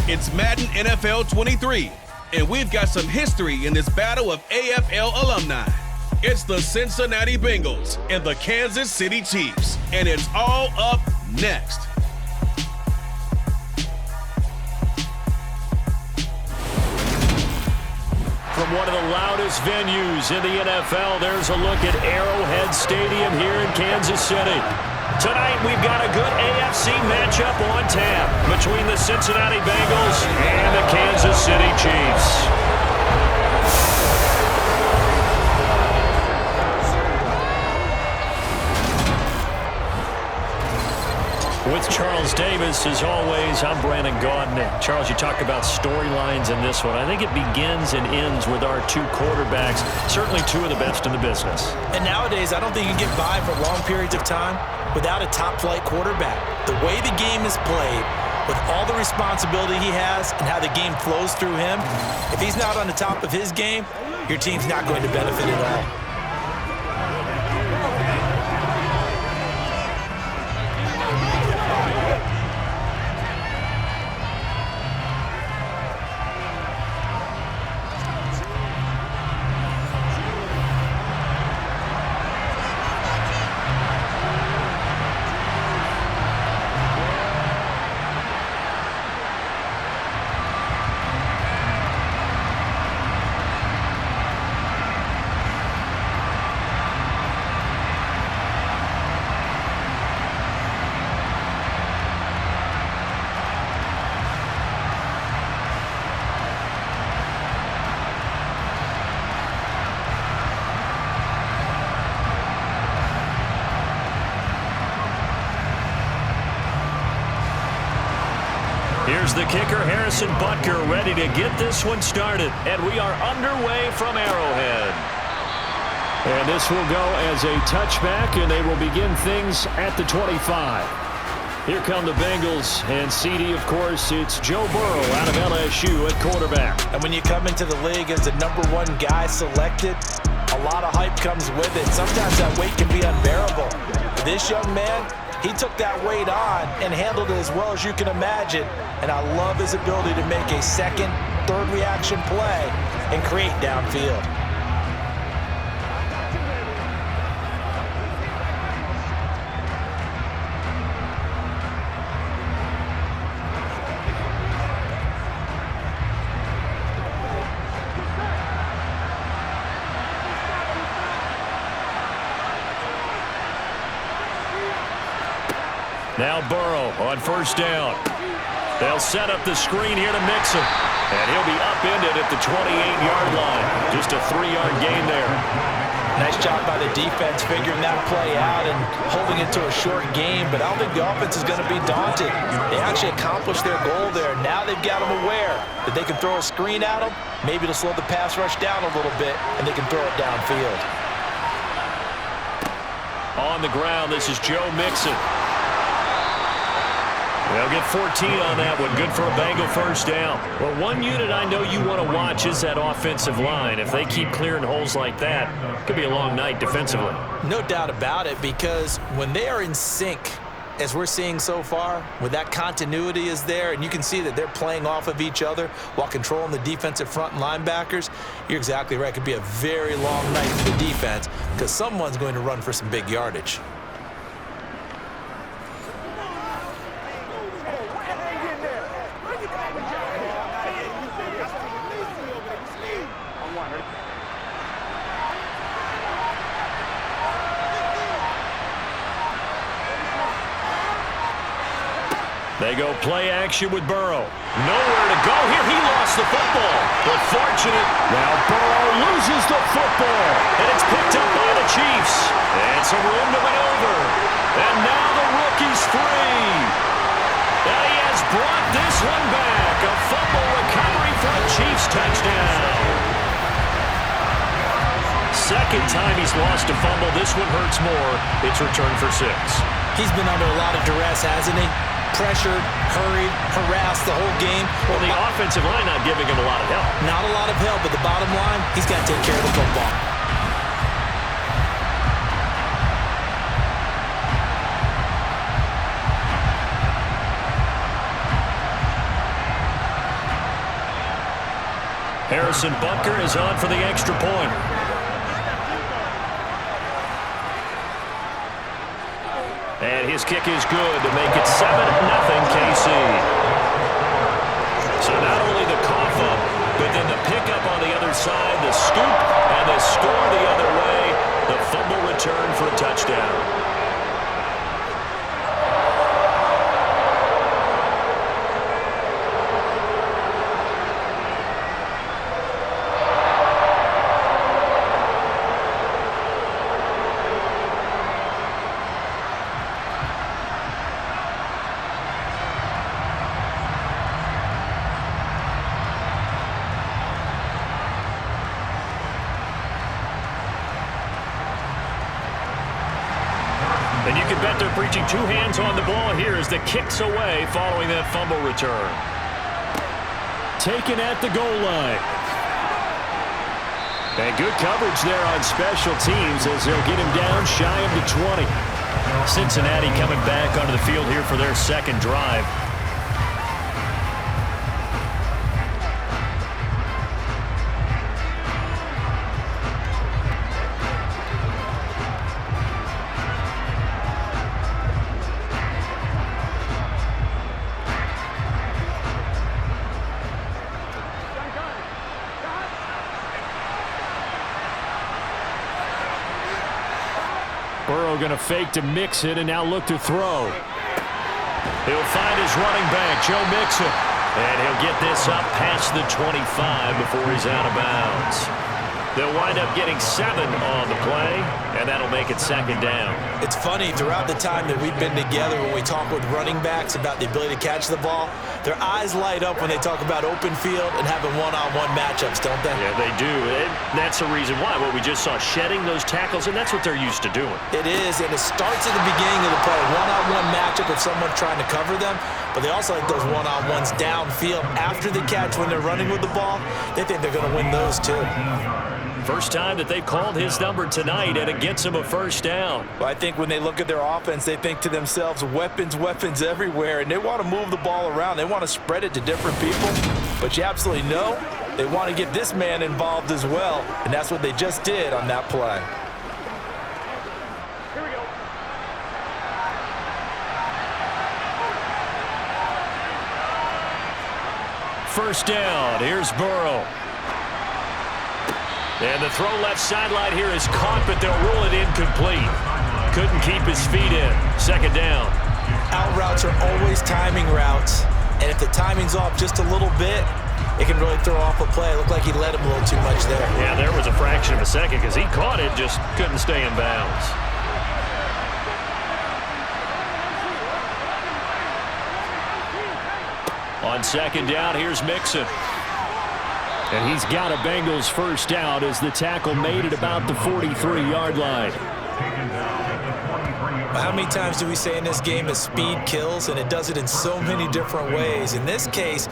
It's Madden NFL 23, and we've got some history in this battle of AFL alumni. It's the Cincinnati Bengals and the Kansas City Chiefs, and it's all up next. From one of the loudest venues in the NFL, there's a look at Arrowhead Stadium here in Kansas City. Tonight, we've got a good AFC matchup on tap between the Cincinnati Bengals and the Kansas City Chiefs. With Charles Davis, as always, I'm Brandon Gaudin. Charles, you talk about storylines in this one. I think it begins and ends with our two quarterbacks, certainly two of the best in the business. And nowadays, I don't think you can get by for long periods of time without a top-flight quarterback. The way the game is played, with all the responsibility he has and how the game flows through him, if he's not on the top of his game, your team's not going to benefit at all. Here's the kicker, Harrison Butker, ready to get this one started. And we are underway from Arrowhead. And this will go as a touchback, and they will begin things at the 25. Here come the Bengals, and CD, of course, it's Joe Burrow out of LSU at quarterback. And when you come into the league as the #1 guy selected, a lot of hype comes with it. Sometimes that weight can be unbearable. This young man, he took that weight on and handled it as well as you can imagine. And I love his ability to make a second, third reaction play and create downfield. Now Burrow on first down. They'll set up the screen here to Mixon. And he'll be upended at the 28-yard line. Just a 3-yard gain there. Nice job by the defense figuring that play out and holding it to a short game. But I don't think the offense is going to be daunted. They actually accomplished their goal there. Now they've got them aware that they can throw a screen at them. Maybe it'll slow the pass rush down a little bit, and they can throw it downfield. On the ground, this is Joe Mixon. They'll get 14 on that one. Good for a Bengal first down. Well, one unit I know you want to watch is that offensive line. If they keep clearing holes like that, it could be a long night defensively. No doubt about it, because when they are in sync, as we're seeing so far, when that continuity is there, and you can see that they're playing off of each other while controlling the defensive front and linebackers, you're exactly right. It could be a very long night for the defense because someone's going to run for some big yardage. They go play action with Burrow. Nowhere to go here. He lost the football. But fortunate. Now Burrow loses the football. And it's picked up by the Chiefs. And some room to maneuver. And now the rookie's free. And he has brought this one back. A fumble recovery for a Chiefs touchdown. Second time he's lost a fumble. This one hurts more. It's returned for 6. He's been under a lot of duress, hasn't he? Pressured, hurried, harassed the whole game. Well, the offensive line not giving him a lot of help. Not a lot of help, but the bottom line, he's got to take care of the football. Harrison Butker is on for the extra point. And his kick is good to make it 7-0 KC. So not only the cough up, but then the pickup on the other side, the scoop, and the score the other way. The fumble return for a touchdown. And you can bet they're preaching two hands on the ball here as the kick's away following that fumble return. Taken at the goal line. And good coverage there on special teams as they'll get him down shy of the 20. Cincinnati coming back onto the field here for their second drive. Burrow going to fake to Mixon and now look to throw. He'll find his running back, Joe Mixon. And he'll get this up past the 25 before he's out of bounds. They'll wind up getting 7 on the play, and that'll make it second down. It's funny, throughout the time that we've been together, when we talk with running backs about the ability to catch the ball, their eyes light up when they talk about open field and having one-on-one matchups, don't they? Yeah, they do. And that's the reason why. Well, we just saw shedding those tackles, and that's what they're used to doing. It is, and it starts at the beginning of the play. One-on-one matchup if someone's trying to cover them, but they also like those one-on-ones downfield after the catch when they're running with the ball. They think they're going to win those too. First time that they've called his number tonight, and it gets him a first down. Well, I think when they look at their offense, they think to themselves, weapons, weapons everywhere, and they want to move the ball around. They want to spread it to different people, but you absolutely know they want to get this man involved as well, and that's what they just did on that play. Here we go. First down. Here's Burrow. And the throw left sideline here is caught, but they'll rule it incomplete. Couldn't keep his feet in. Second down. Out routes are always timing routes, and if the timing's off just a little bit, it can really throw off a play. It looked like he let him a little too much there. Yeah, there was a fraction of a second because he caught it, just couldn't stay in bounds. On second down, here's Mixon. And he's got a Bengals first down as the tackle made it about the 43-yard line. How many times do we say in this game that speed kills, and it does it in so many different ways? In this case,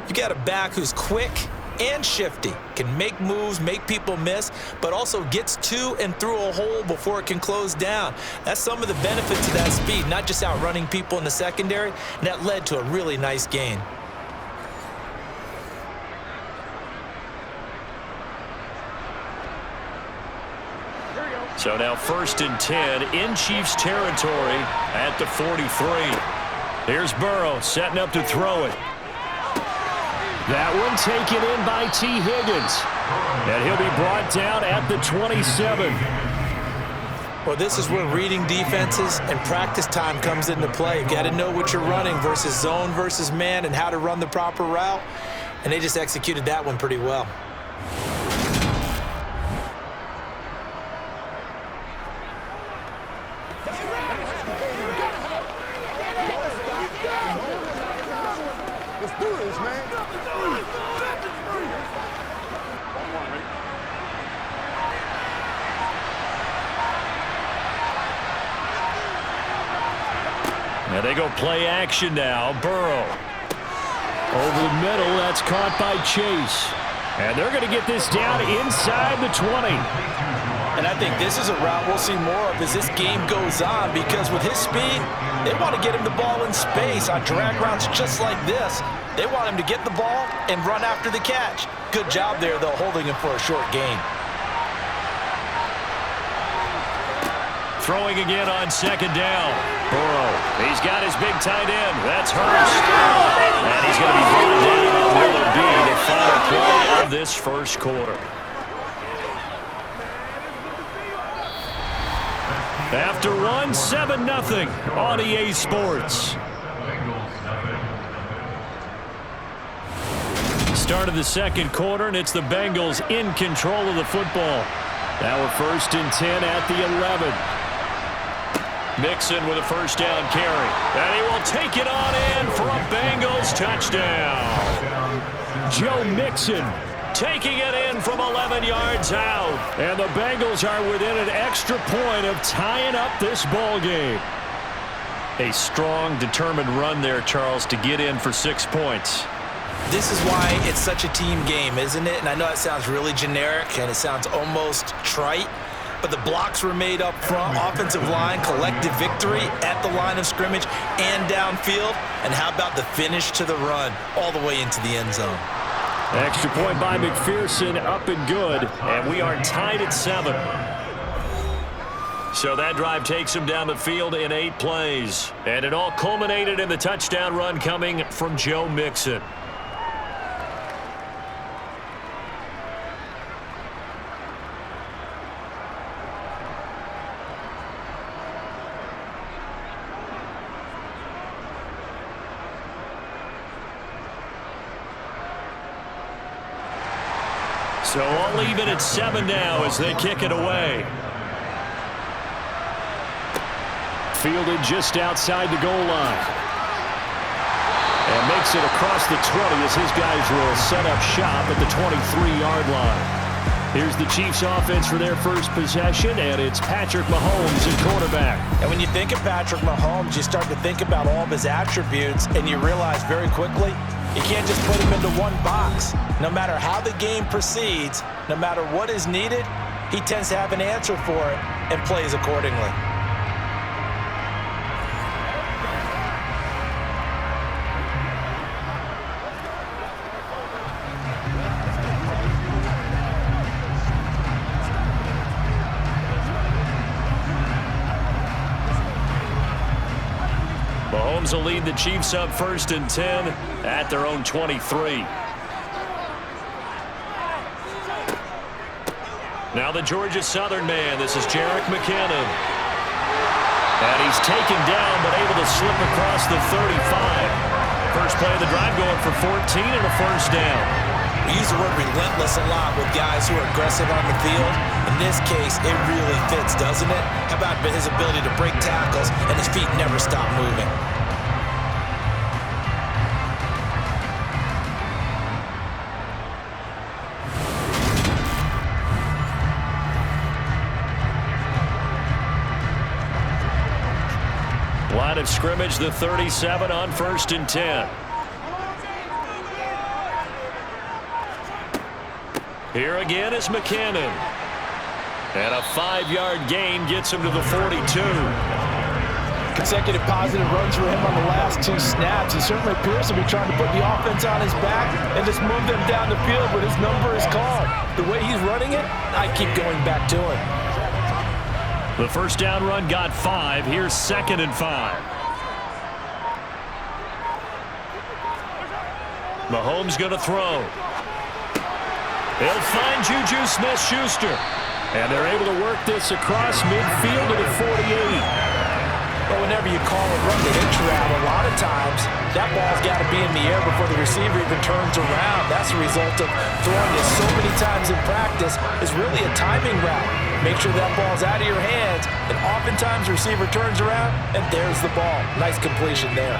you got a back who's quick and shifty, can make moves, make people miss, but also gets to and through a hole before it can close down. That's some of the benefits of that speed, not just outrunning people in the secondary, and that led to a really nice gain. So now 1st and 10 in Chiefs territory at the 43. Here's Burrow setting up to throw it. That one taken in by T. Higgins. And he'll be brought down at the 27. Well, this is where reading defenses and practice time comes into play. You've got to know what you're running versus zone versus man and how to run the proper route. And they just executed that one pretty well. And they go play action now. Burrow. Over the middle, that's caught by Chase. And they're going to get this down inside the 20. And I think this is a route we'll see more of as this game goes on, because with his speed, they want to get him the ball in space on drag routes just like this. They want him to get the ball and run after the catch. Good job there, though, holding him for a short gain. Throwing again on second down. Burrow, he's got his big tight end. That's Hurst. And he's going to be brought down. Will it be the final play of this first quarter? After one, 7-0 on EA Sports. Start of the second quarter, and it's the Bengals in control of the football. Now we're 1st and 10 at the 11. Mixon with a first down carry. And he will take it on in for a Bengals touchdown. Joe Mixon taking it in from 11 yards out. And the Bengals are within an extra point of tying up this ball game. A strong, determined run there, Charles, to get in for 6 points. This is why it's such a team game, isn't it? And I know it sounds really generic and it sounds almost trite, but the blocks were made up front, offensive line, collective victory at the line of scrimmage and downfield. And how about the finish to the run all the way into the end zone? Extra point by McPherson, up and good, and we are tied at 7. So that drive takes him down the field in 8 plays. And it all culminated in the touchdown run coming from Joe Mixon. So all even at 7 now as they kick it away. Fielded just outside the goal line. And makes it across the 20 as his guys will set up shop at the 23-yard line. Here's the Chiefs offense for their first possession, and it's Patrick Mahomes at quarterback. And when you think of Patrick Mahomes, you start to think about all of his attributes, and you realize very quickly, you can't just put him into one box. No matter how the game proceeds, no matter what is needed, he tends to have an answer for it and plays accordingly. Mahomes will lead the Chiefs up 1st and 10 at their own 23. Now the Georgia Southern man. This is Jerick McKinnon. And he's taken down but able to slip across the 35. First play of the drive going for 14 and a first down. We use the word relentless a lot with guys who are aggressive on the field. In this case, it really fits, doesn't it? How about his ability to break tackles and his feet never stop moving? Line of scrimmage, the 37 on 1st and 10. Here again is McKinnon. And a 5-yard gain gets him to the 42. Consecutive positive runs for him on the last 2 snaps. He certainly appears to be trying to put the offense on his back and just move them down the field, but his number is called. The way he's running it, I keep going back to him. The first down run got 5. Here's 2nd and 5. Mahomes going to throw. He'll find Juju Smith-Schuster. And they're able to work this across midfield to the 48. But whenever you call it run the hitch route, a lot of times that ball's got to be in the air before the receiver even turns around. That's a result of throwing it so many times in practice. Is really a timing route. Make sure that ball's out of your hands, and oftentimes the receiver turns around, and there's the ball. Nice completion there.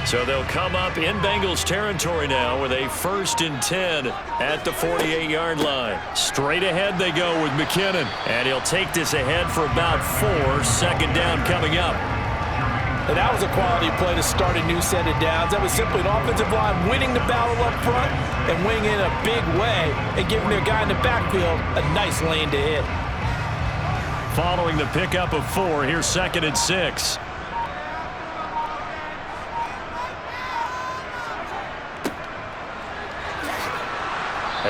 So they'll come up in Bengals territory now with a 1st and 10 at the 48-yard line. Straight ahead they go with McKinnon. And he'll take this ahead for about 4. 2nd down coming up. And that was a quality play to start a new set of downs. That was simply an offensive line winning the battle up front and winning in a big way and giving their guy in the backfield a nice lane to hit. Following the pickup of 4, here's 2nd and 6.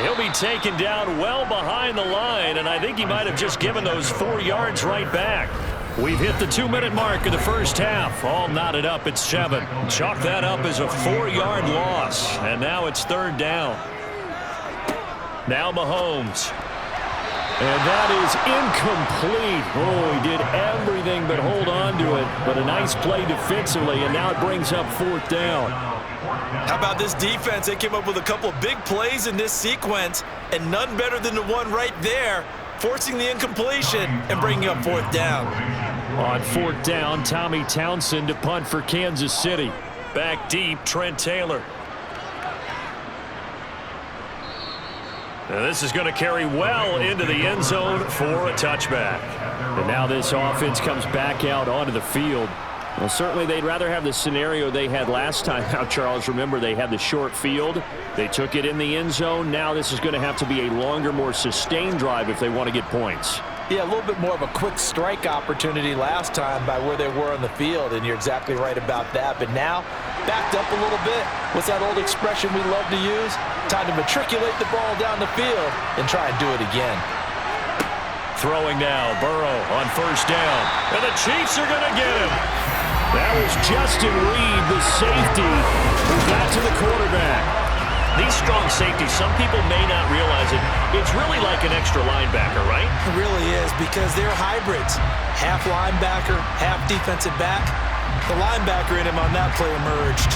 He'll be taken down well behind the line, and I think he might have just given those 4 yards right back. We've hit the 2-minute mark of the first half. All knotted up at 7. Chalk that up as a 4-yard loss, and now it's 3rd down. Now Mahomes. And that is incomplete. Oh, he did everything but hold on to it, but a nice play defensively, and now it brings up 4th down. How about this defense? They came up with a couple of big plays in this sequence, and none better than the one right there, forcing the incompletion and bringing up 4th down. On 4th down, Tommy Townsend to punt for Kansas City. Back deep, Trent Taylor. Now this is going to carry well into the end zone for a touchback. And now this offense comes back out onto the field. Well, certainly they'd rather have the scenario they had last time out, Charles. Remember, they had the short field. They took it in the end zone. Now this is going to have to be a longer, more sustained drive if they want to get points. Yeah, a little bit more of a quick strike opportunity last time by where they were on the field, and you're exactly right about that. But now, backed up a little bit. What's that old expression we love to use? Time to matriculate the ball down the field and try and do it again. Throwing now, Burrow on 1st down. And the Chiefs are going to get him. That was Justin Reed, the safety, who got to the quarterback. These strong safeties, some people may not realize it. It's really like an extra linebacker, right? It really is, because they're hybrids. Half linebacker, half defensive back. The linebacker in him on that play emerged.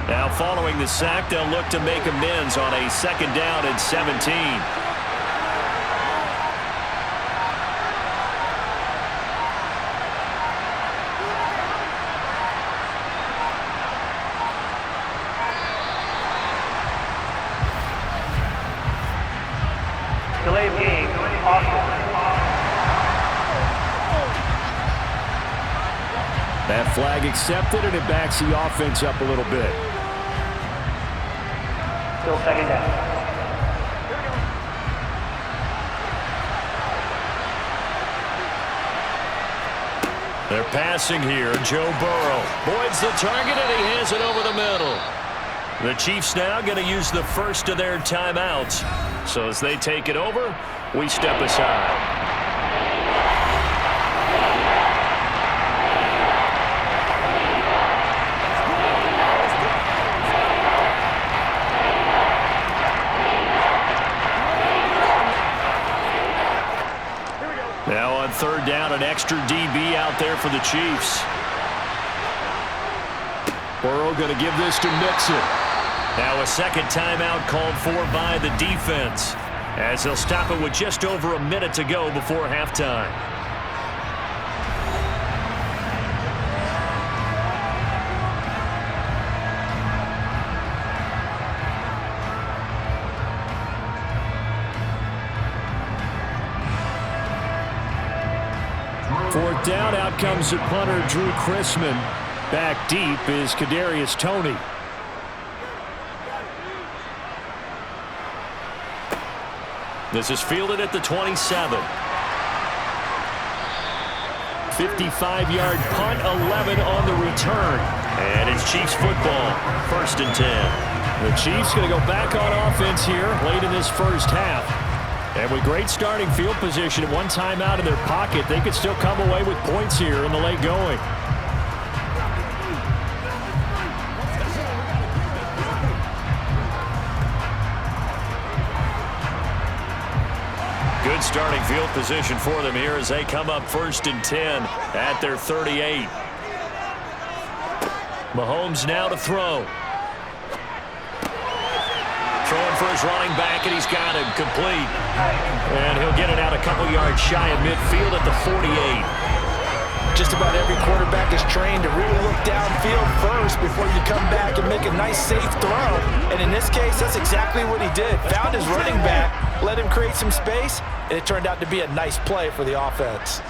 Now following the sack, they'll look to make amends on a 2nd down and 17. Delay of game, Austin. That flag accepted, and it backs the offense up a little bit. Still 2nd down. They're passing here. Joe Burrow voids the target, and he hands it over the middle. The Chiefs now going to use the first of their timeouts. So as they take it over, we step aside. Now on 3rd down, an extra DB out there for the Chiefs. Burrow going to give this to Mixon. Now a 2nd timeout called for by the defense, as they'll stop it with just over a minute to go before halftime. Fourth down, out comes the punter, Drew Chrisman. Back deep is Kadarius Toney. This is fielded at the 27. 55-yard punt, 11 on the return. And it's Chiefs football, 1st and 10. The Chiefs going to go back on offense here late in this first half. And with great starting field position and one timeout in their pocket, they could still come away with points here in the late going. Good starting field position for them here as they come up 1st and 10 at their 38. Mahomes now to throw. Throwing for his running back, and he's got him complete. And he'll get it out a couple yards shy of midfield at the 48. Just about every quarterback is trained to really look downfield first before you come back and make a nice, safe throw. And in this case, that's exactly what he did. Found his running back, let him create some space, and it turned out to be a nice play for the offense.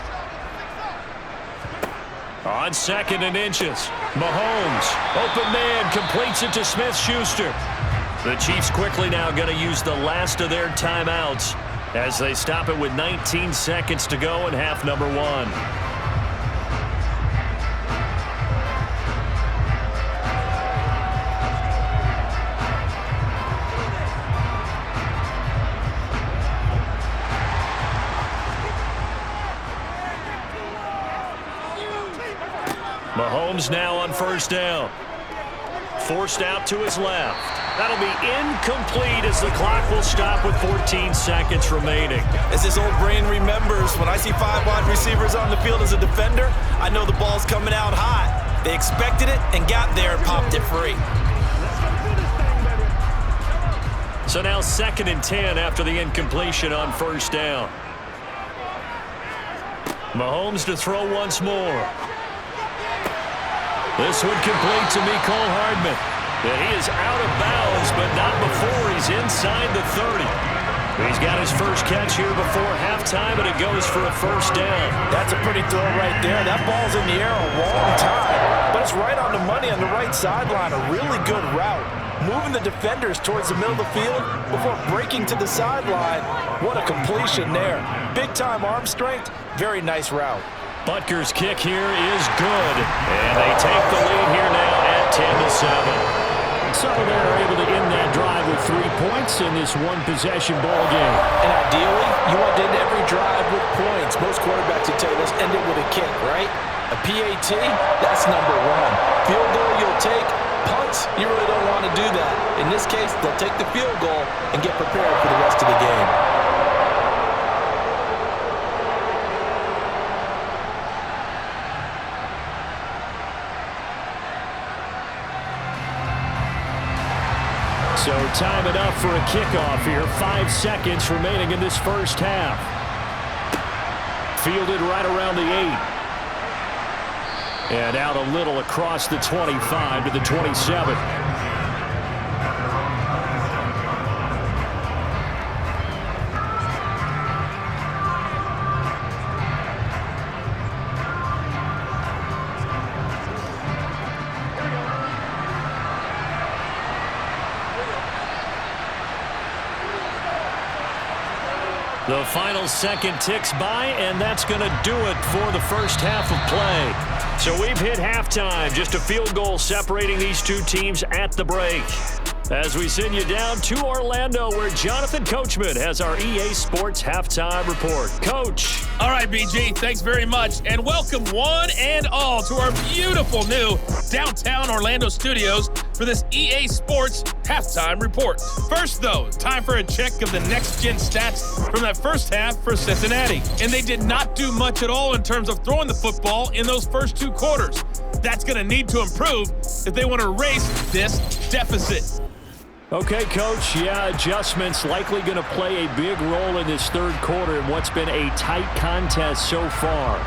On 2nd and inches, Mahomes, open man, completes it to Smith-Schuster. The Chiefs quickly now going to use the last of their timeouts as they stop it with 19 seconds to go in half number 1. Mahomes now on 1st down. Forced out to his left. That'll be incomplete as the clock will stop with 14 seconds remaining. As this old brain remembers, when I see 5 wide receivers on the field as a defender, I know the ball's coming out hot. They expected it and got there and popped it free. So now 2nd and 10 after the incompletion on 1st down. Mahomes to throw once more. This one complete to Mecole Hardman. And he is out of bounds, but not before he's inside the 30. He's got his first catch here before halftime, and it goes for a 1st down. That's a pretty throw right there. That ball's in the air a long time, but it's right on the money on the right sideline. A really good route. Moving the defenders towards the middle of the field before breaking to the sideline. What a completion there. Big-time arm strength. Very nice route. Butker's kick here is good, and they take the lead here now at 10-7. So they're able to end that drive with 3 points in this one-possession ball game. And ideally, you want to end every drive with points. Most quarterbacks would tell you, let's end it with a kick, right? A PAT, that's number 1. Field goal you'll take. Punts, you really don't want to do that. In this case, they'll take the field goal and get prepared for the rest of the game. So time enough for a kickoff here. 5 seconds remaining in this first half. Fielded right around the 8. And out a little across the 25 to the 27. The final second ticks by, and that's going to do it for the first half of play. So we've hit halftime, just a field goal separating these two teams at the break. As we send you down to Orlando, where Jonathan Coachman has our EA Sports Halftime Report. Coach. All right, BG, thanks very much, and welcome one and all to our beautiful new downtown Orlando studios for this EA Sports Halftime Report. First, though, time for a check of the next-gen stats from that first half for Cincinnati. And they did not do much at all in terms of throwing the football in those first 2 quarters. That's going to need to improve if they want to erase this deficit. Okay, Coach, adjustments likely going to play a big role in this third quarter in what's been a tight contest so far.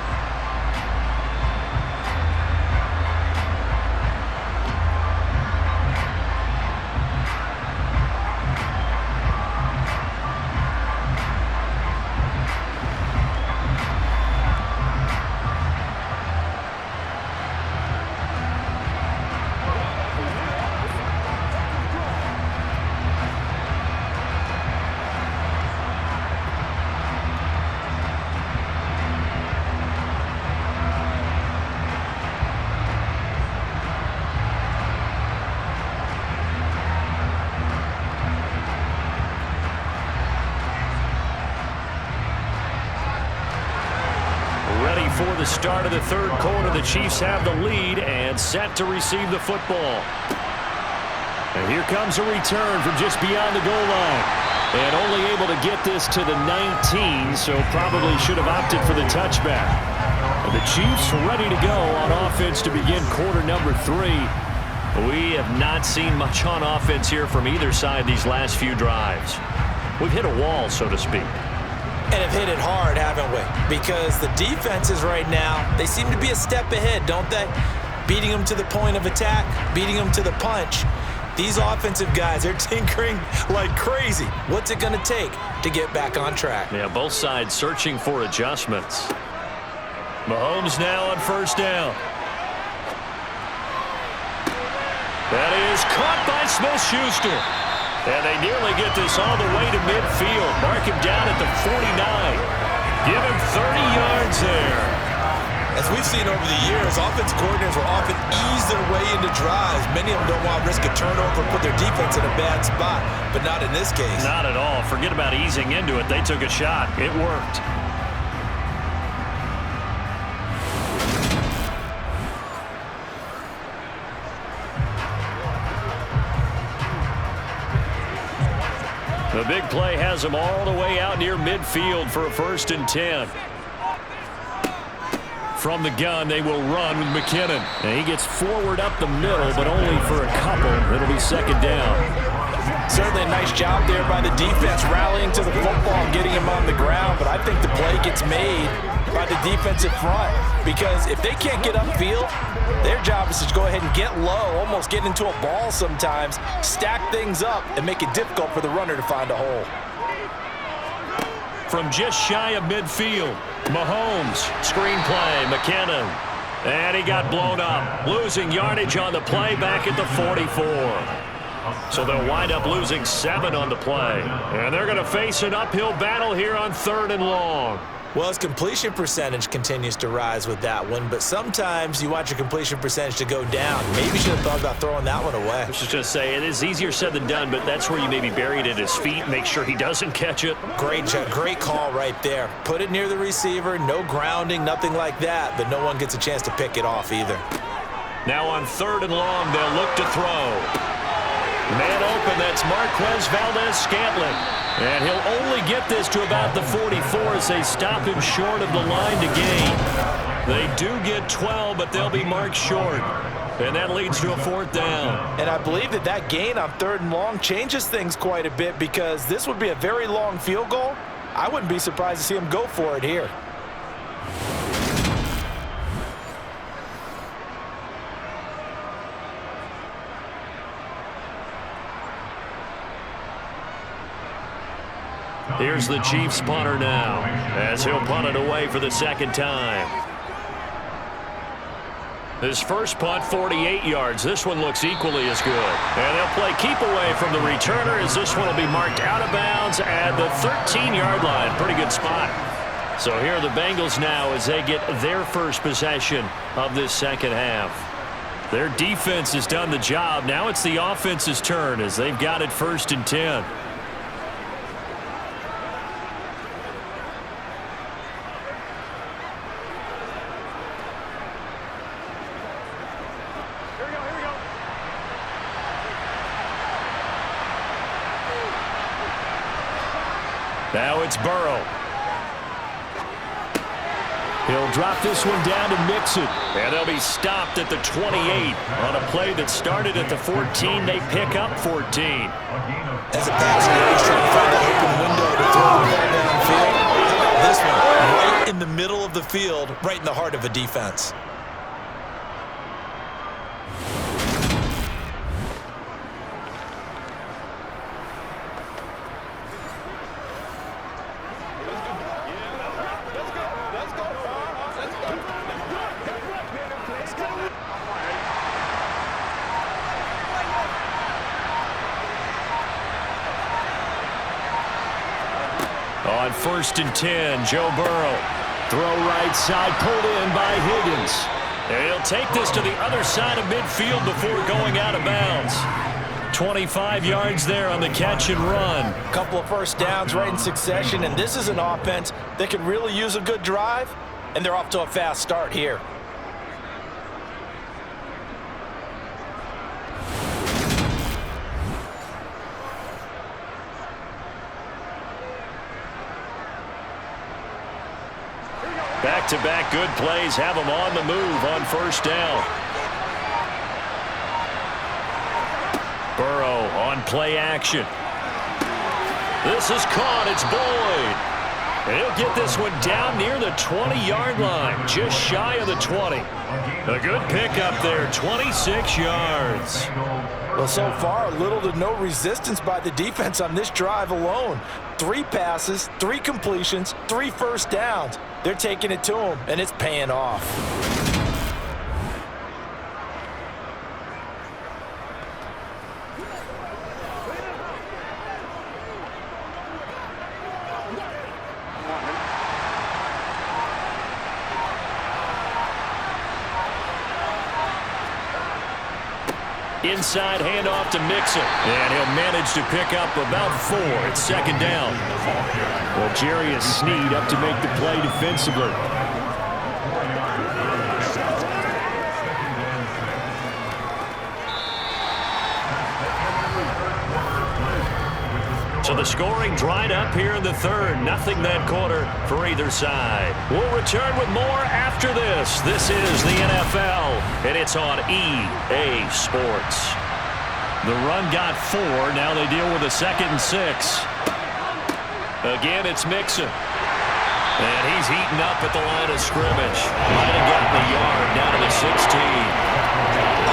For the start of the third quarter, the Chiefs have the lead and set to receive the football. And here comes a return from just beyond the goal line. And only able to get this to the 19, so probably should have opted for the touchback. And the Chiefs ready to go on offense to begin quarter number 3. We have not seen much on offense here from either side these last few drives. We've hit a wall, so to speak. And have hit it hard, haven't we? Because the defenses right now, they seem to be a step ahead, don't they? Beating them to the point of attack, beating them to the punch. These offensive guys, they're tinkering like crazy. What's it going to take to get back on track? Yeah, both sides searching for adjustments. Mahomes now on first down. That is caught by Smith-Schuster. And they nearly get this all the way to midfield. Mark him down at the 49. Give him 30 yards there. As we've seen over the years, offensive coordinators will often ease their way into drives. Many of them don't want to risk a turnover, put their defense in a bad spot, but not in this case. Not at all. Forget about easing into it. They took a shot. It worked. The big play has him all the way out near midfield for a 1st and 10. From the gun, they will run with McKinnon. And he gets forward up the middle, but only for a couple. It'll be 2nd down. Certainly a nice job there by the defense rallying to the football and getting him on the ground, but I think the play gets made by the defensive front because if they can't get upfield, their job is to go ahead and get low, almost get into a ball sometimes, stack things up, and make it difficult for the runner to find a hole. From just shy of midfield, Mahomes, screen play, McKinnon. And he got blown up, losing yardage on the play back at the 44. So they'll wind up losing 7 on the play. And they're going to face an uphill battle here on 3rd and long. Well, his completion percentage continues to rise with that one, but sometimes you want your completion percentage to go down. Maybe you should have thought about throwing that one away. I was just going to say, it is easier said than done, but that's where you maybe bury it at his feet, make sure he doesn't catch it. Great call right there. Put it near the receiver, no grounding, nothing like that, but no one gets a chance to pick it off either. Now on 3rd and long, they'll look to throw. Man open, that's Marquez Valdez-Scantling. And he'll only get this to about the 44 as they stop him short of the line to gain. They do get 12, but they'll be marked short. And that leads to a 4th down. And I believe that gain on 3rd and long changes things quite a bit because this would be a very long field goal. I wouldn't be surprised to see him go for it here. Here's the Chiefs punter now as he'll punt it away for the 2nd time. His first punt, 48 yards. This one looks equally as good. And they'll play keep away from the returner as this one will be marked out of bounds at the 13-yard line. Pretty good spot. So here are the Bengals now as they get their first possession of this 2nd half. Their defense has done the job. Now it's the offense's turn as they've got it 1st and 10. Now it's Burrow. He'll drop this one down to Mixon. And they'll be stopped at the 28 on a play that started at the 14. They pick up 14. As a passer, he's trying to find that open window to throw the ball downfield. This one, right in the middle of the field, right in the heart of a defense. On 1st and 10, Joe Burrow. Throw right side, pulled in by Higgins. And he'll take this to the other side of midfield before going out of bounds. 25 yards there on the catch and run. A couple of first downs right in succession, and this is an offense that can really use a good drive, and they're off to a fast start here. Back-to-back good plays have them on the move on 1st down. Burrow on play action. This is caught. It's Boyd. And he'll get this one down near the 20-yard line, just shy of the 20. A good pickup there, 26 yards. Well, so far, little to no resistance by the defense on this drive alone. 3 passes, 3 completions, 3 first downs. They're taking it to him, and it's paying off. Inside handoff to Mixon. And he'll manage to pick up about 4. It's 2nd down. Well, Jarius Sneed up to make the play defensively. So the scoring dried up here in the 3rd. Nothing that quarter for either side. We'll return with more after this. This is the NFL, and it's on EA Sports. The run got 4. Now they deal with a 2nd and 6. Again, it's Mixon. And he's heating up at the line of scrimmage. Might have gotten a yard down to the 16.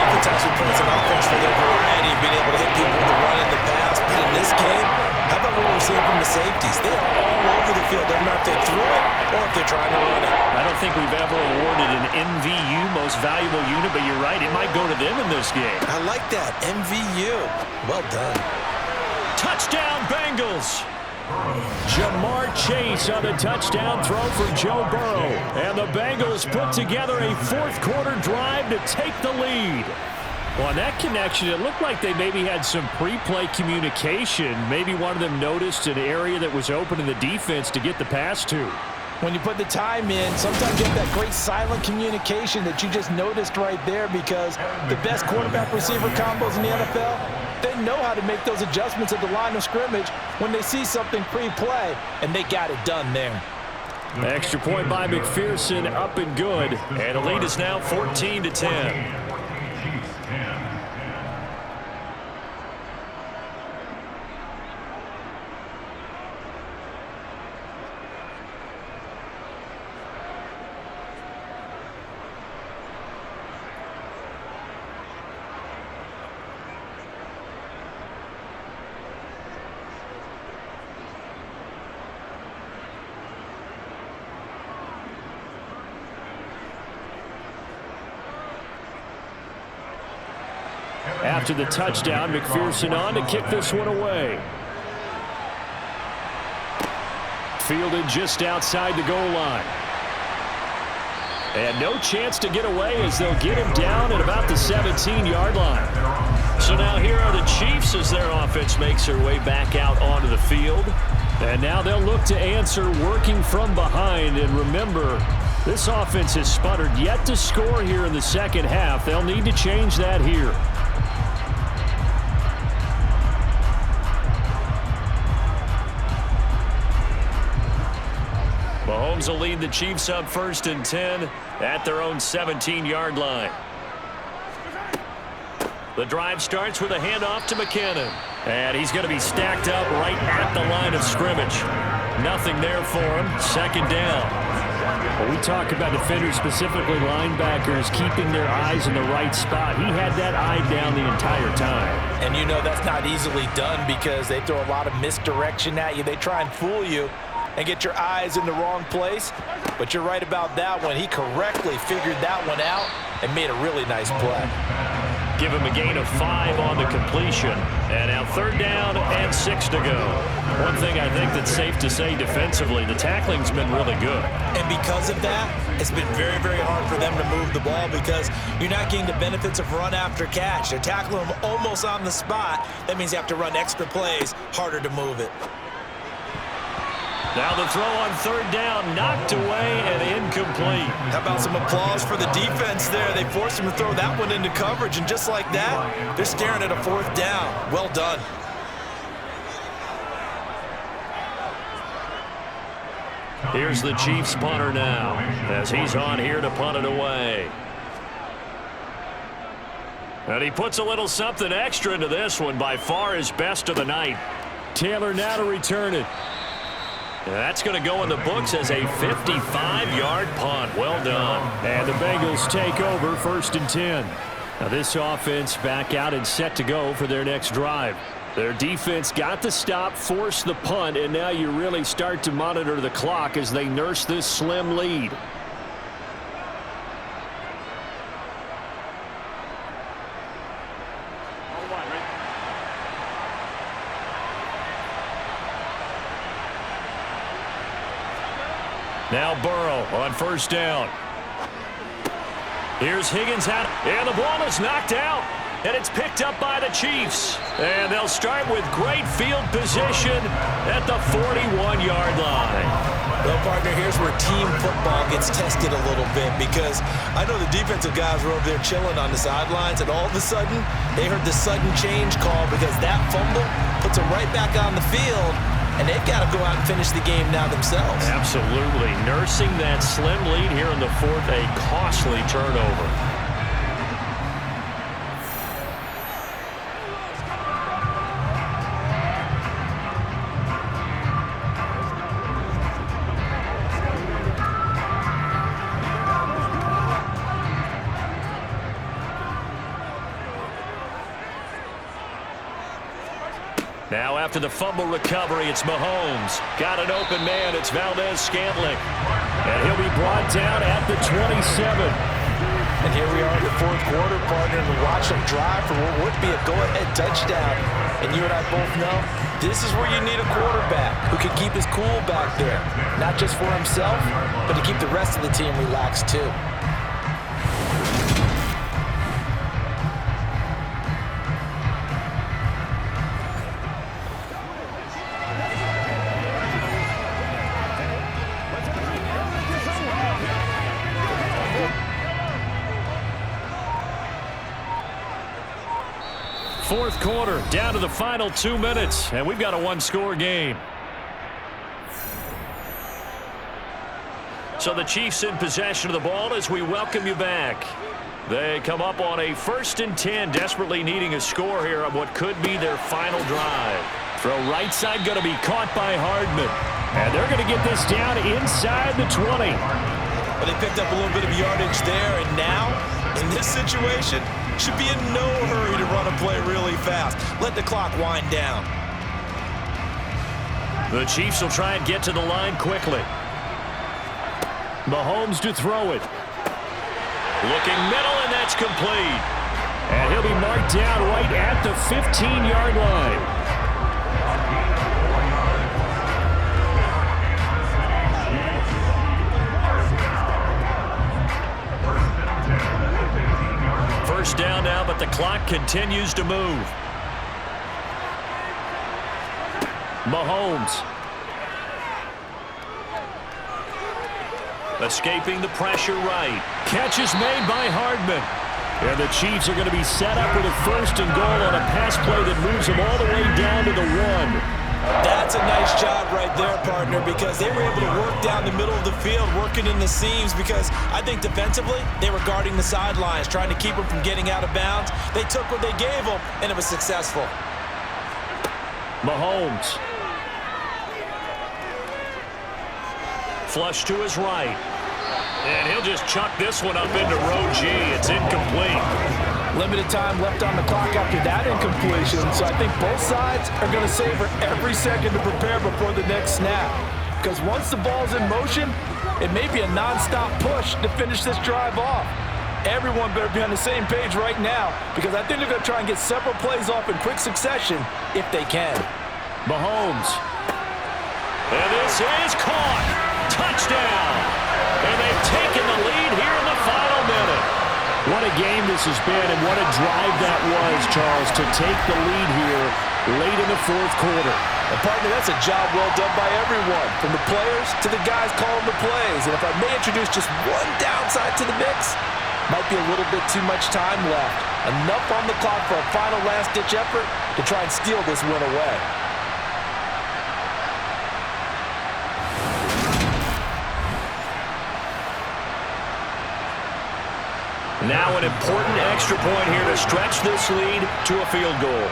Oftentimes we play an offense for their variety, being able to hit people with the run and the pass. But in this game, how about what we're seeing from the safeties? They are all over the field. Doesn't matter if they threw it or if they're trying to run it. I don't think we've ever awarded an MVU, most valuable unit, but you're right, it might go to them in this game. I like that, MVU. Well done. Touchdown, Bengals! Jamar Chase on the touchdown throw for Joe Burrow. And the Bengals put together a 4th-quarter drive to take the lead. Well, on that connection, it looked like they maybe had some pre-play communication. Maybe one of them noticed an area that was open in the defense to get the pass to. When you put the time in, sometimes you have that great silent communication that you just noticed right there, because the best quarterback-receiver combos in the NFL, they know how to make those adjustments at the line of scrimmage when they see something pre-play, and they got it done there. Extra point by McPherson, up and good. And the lead is now 14-10. After the touchdown, McPherson on to kick this one away. Fielded just outside the goal line. And no chance to get away as they'll get him down at about the 17-yard line. So now here are the Chiefs as their offense makes their way back out onto the field. And now they'll look to answer working from behind. And remember, this offense has sputtered yet to score here in the 2nd half. They'll need to change that here. Mahomes will lead the Chiefs up 1st and 10 at their own 17-yard line. The drive starts with a handoff to McKinnon. And he's going to be stacked up right at the line of scrimmage. Nothing there for him. 2nd down. When we talk about defenders, specifically linebackers, keeping their eyes in the right spot, he had that eye down the entire time. And you know that's not easily done because they throw a lot of misdirection at you. They try and fool you and get your eyes in the wrong place. But you're right about that one. He correctly figured that one out and made a really nice play. Give him a gain of 5 on the completion. And now 3rd down and 6 to go. One thing I think that's safe to say defensively, the tackling's been really good. And because of that, it's been very, very hard for them to move the ball because you're not getting the benefits of run after catch. They're tackling them almost on the spot. That means you have to run extra plays, harder to move it. Now the throw on 3rd down, knocked away and incomplete. How about some applause for the defense there? They forced him to throw that one into coverage, and just like that, they're staring at a 4th down. Well done. Here's the Chiefs punter now, as he's on here to punt it away. And he puts a little something extra into this one, by far his best of the night. Taylor now to return it. And that's going to go in the books as a 55-yard punt. Well done. And the Bengals take over 1st and 10. Now this offense back out and set to go for their next drive. Their defense got the stop, forced the punt, and now you really start to monitor the clock as they nurse this slim lead. Now Burrow on 1st down. Here's Higgins out, and the ball is knocked out, and it's picked up by the Chiefs. And they'll start with great field position at the 41-yard line. Well, partner, here's where team football gets tested a little bit, because I know the defensive guys were over there chilling on the sidelines, and all of a sudden, they heard the sudden change call because that fumble puts them right back on the field, and they've got to go out and finish the game now themselves. Absolutely. Nursing that slim lead here in the 4th, a costly turnover. Now after the fumble recovery, it's Mahomes. Got an open man. It's Valdez-Scantling. And he'll be brought down at the 27. And here we are in the 4th quarter, partner, and we watch them drive for what would be a go-ahead touchdown. And you and I both know this is where you need a quarterback who can keep his cool back there. Not just for himself, but to keep the rest of the team relaxed too. Fourth quarter, down to the final 2 minutes, and we've got a one-score game. So the Chiefs in possession of the ball as we welcome you back. They come up on a 1st and 10, desperately needing a score here on what could be their final drive. Throw right side going to be caught by Hardman. And they're going to get this down inside the 20. Well, they picked up a little bit of yardage there, and now, in this situation, should be in no hurry to run a play really fast. Let the clock wind down. The Chiefs will try and get to the line quickly. Mahomes to throw it. Looking middle, and that's complete. And he'll be marked down right at the 15-yard line. First down now, but the clock continues to move. Mahomes. Escaping the pressure right. Catch is made by Hardman. And the Chiefs are going to be set up with a 1st and goal on a pass play that moves them all the way down to the 1. That's a nice job right there, partner, because they were able to work down the middle of the field, working in the seams, because I think defensively they were guarding the sidelines, trying to keep them from getting out of bounds. They took what they gave them, and it was successful. Mahomes. Flush to his right. And he'll just chuck this one up into row G. It's incomplete. Limited time left on the clock after that incompletion, so I think both sides are going to savor every second to prepare before the next snap. Because once the ball's in motion, it may be a non-stop push to finish this drive off. Everyone better be on the same page right now, because I think they're going to try and get several plays off in quick succession if they can. Mahomes. And this is caught. Touchdown. And they've taken the lead here in the final minute. What a game this has been, and what a drive that was, Charles, to take the lead here late in the 4th quarter. And partner, that's a job well done by everyone, from the players to the guys calling the plays. And if I may introduce just one downside to the mix, might be a little bit too much time left. Enough on the clock for a final last-ditch effort to try and steal this win away. Now an important extra point here to stretch this lead to a field goal.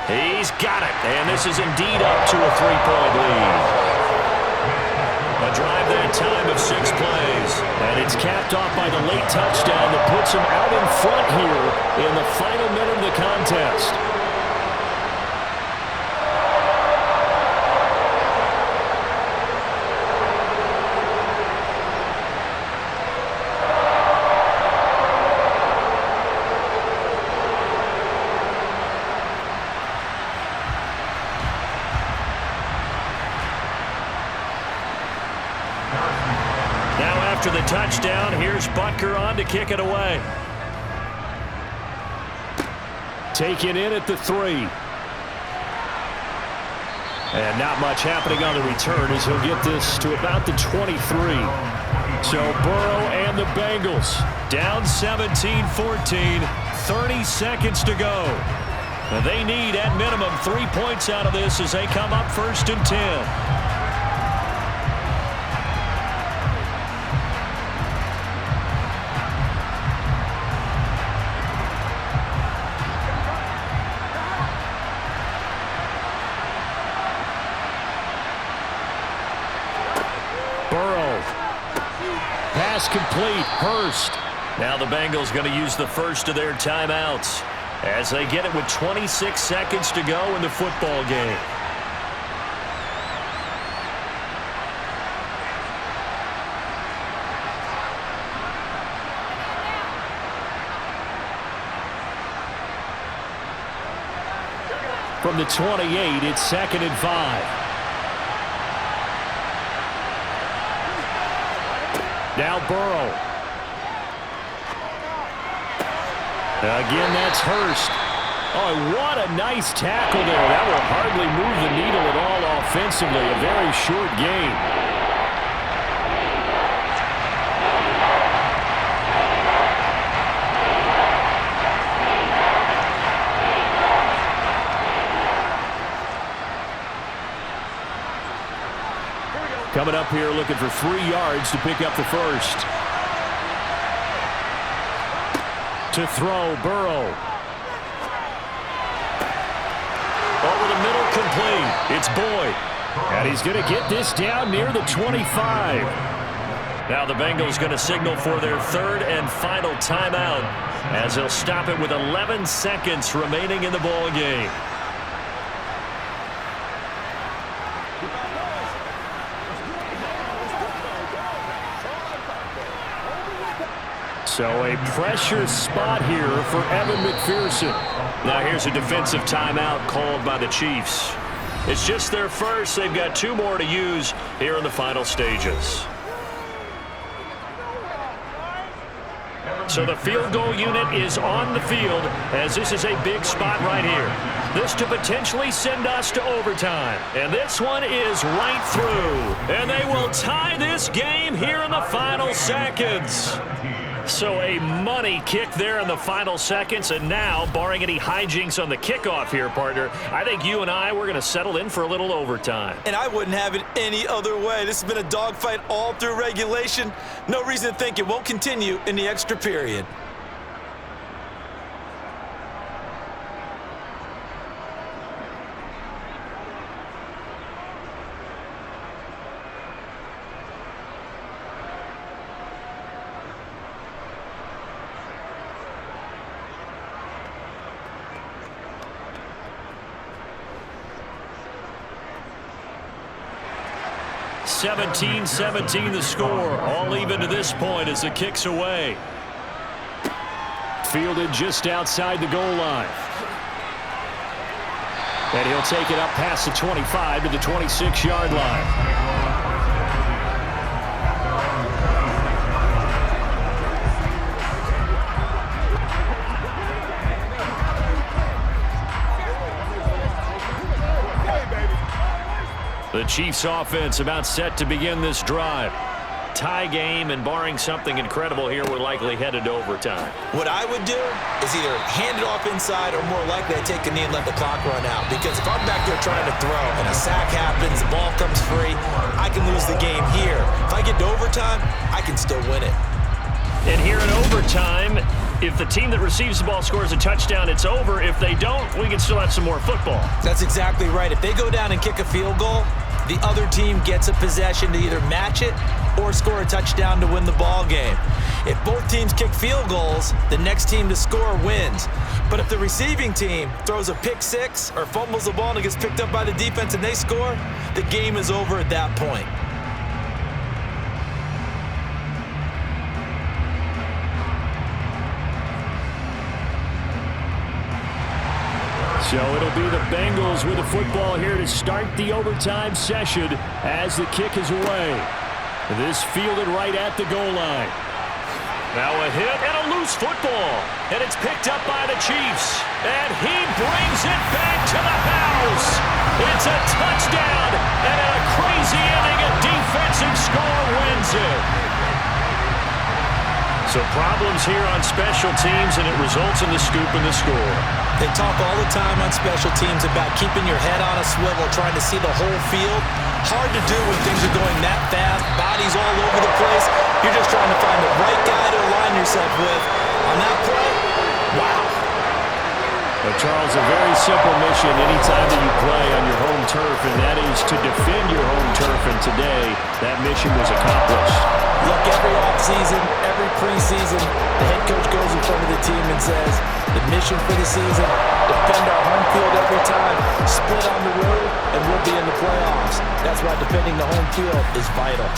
He's He's got it, and this is indeed up to a 3-point lead. A drive that time of 6 plays, and it's capped off by the late touchdown that puts him out in front here in the final minute of the contest. After the touchdown, here's Butker on to kick it away. Taken in at the 3. And not much happening on the return as he'll get this to about the 23. So Burrow and the Bengals down 17-14, 30 seconds to go. And they need at minimum 3 points out of this as they come up 1st and 10. Complete. Hurst. Now the Bengals going to use the first of their timeouts as they get it with 26 seconds to go in the football game. From the 28, it's 2nd and 5. Now Burrow. Again, that's Hurst. Oh, what a nice tackle there. That will hardly move the needle at all offensively. A very short game. Coming up here looking for 3 yards to pick up the first. To throw, Burrow. Over the middle, complete. It's Boyd. And he's going to get this down near the 25. Now the Bengals going to signal for their 3rd and final timeout as they'll stop it with 11 seconds remaining in the ball game. So a pressure spot here for Evan McPherson. Now here's a defensive timeout called by the Chiefs. It's just their first. They've got 2 more to use here in the final stages. So the field goal unit is on the field as this is a big spot right here. This to potentially send us to overtime. And this one is right through. And they will tie this game here in the final seconds. So a money kick there in the final seconds, and now, barring any hijinks on the kickoff here, partner, I think you and we're going to settle in for a little overtime. And I wouldn't have it any other way. This has been a dogfight all through regulation. No reason to think it won't continue in the extra period. (17-17) the score, all even to this point as the kick's away. Fielded just outside the goal line. And he'll take it up past the 25 to the 26-yard line. The Chiefs offense about set to begin this drive. Tie game, and barring something incredible here, we're likely headed to overtime. What I would do is either hand it off inside or more likely I'd take a knee and let the clock run out. Because if I'm back there trying to throw and a sack happens, the ball comes free, I can lose the game here. If I get to overtime, I can still win it. And here in overtime, if the team that receives the ball scores a touchdown, it's over. If they don't, we can still have some more football. That's exactly right. If they go down and kick a field goal, the other team gets a possession to either match it or score a touchdown to win the ball game. If both teams kick field goals, the next team to score wins. But if the receiving team throws a pick six or fumbles the ball and it gets picked up by the defense and they score, the game is over at that point. So it'll be the Bengals with the football here to start the overtime session as the kick is away. This fielded right at the goal line. Now a hit and a loose football. And it's picked up by the Chiefs. And he brings it back to the house. It's a touchdown. And in a crazy inning, a defensive score wins it. So problems here on special teams, and it results in the scoop and the score. They talk all the time on special teams about keeping your head on a swivel, trying to see the whole field. Hard to do when things are going that fast, bodies all over the place. You're just trying to find the right guy to align yourself with. On that play, wow. But Charles, a very simple mission anytime that you play on your home turf, and that is to defend your home turf. And today, that mission was accomplished. Look, every offseason, every preseason, the head coach goes in front of the team and says, the mission for the season, defend our home field every time, split on the road, and we'll be in the playoffs. That's why defending the home field is vital.